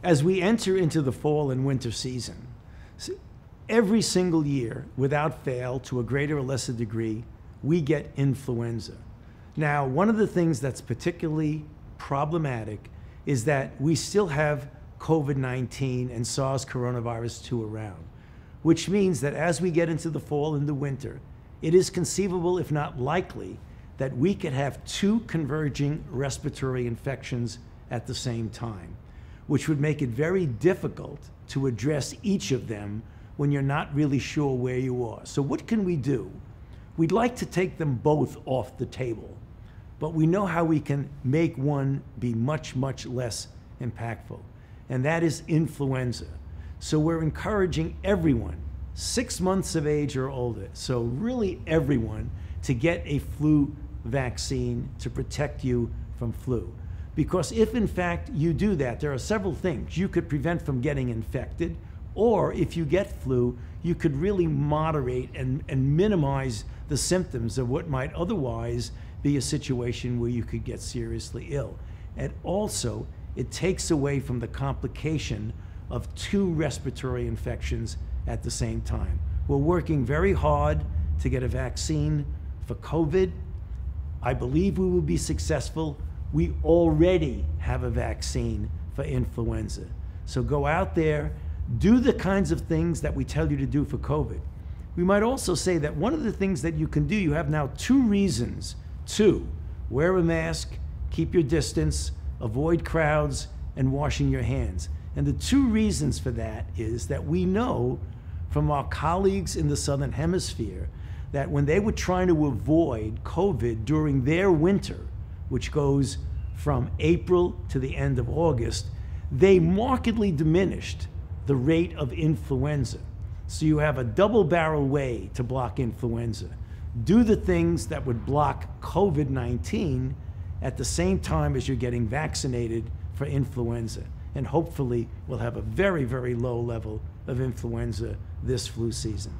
As we enter into the fall and winter season, every single year, without fail, to a greater or lesser degree, we get influenza. Now, one of the things that's particularly problematic is that we still have COVID-19 and SARS coronavirus 2 around, which means that as we get into the fall and the winter, it is conceivable, if not likely, that we could have 2 converging respiratory infections at the same time, which would make it very difficult to address each of them when you're not really sure where you are. So what can we do? We'd like to take them both off the table, but we know how we can make one be much, much less impactful, and that is influenza. So we're encouraging everyone, 6 months of age or older, so really everyone, to get a flu vaccine to protect you from flu. Because if in fact you do that, there are several things you could prevent from getting infected, or if you get flu, you could really moderate and minimize the symptoms of what might otherwise be a situation where you could get seriously ill. And also, it takes away from the complication of 2 respiratory infections at the same time. We're working very hard to get a vaccine for COVID. I believe we will be successful. We already have a vaccine for influenza. So go out there, do the kinds of things that we tell you to do for COVID. We might also say that one of the things that you can do, you have now 2 reasons to wear a mask, keep your distance, avoid crowds, and washing your hands. And the 2 reasons for that is that we know from our colleagues in the Southern Hemisphere that when they were trying to avoid COVID during their winter, which goes from April to the end of August, they markedly diminished the rate of influenza. So you have a double-barrel way to block influenza. Do the things that would block COVID-19 at the same time as you're getting vaccinated for influenza. And hopefully we'll have a very, very low level of influenza this flu season.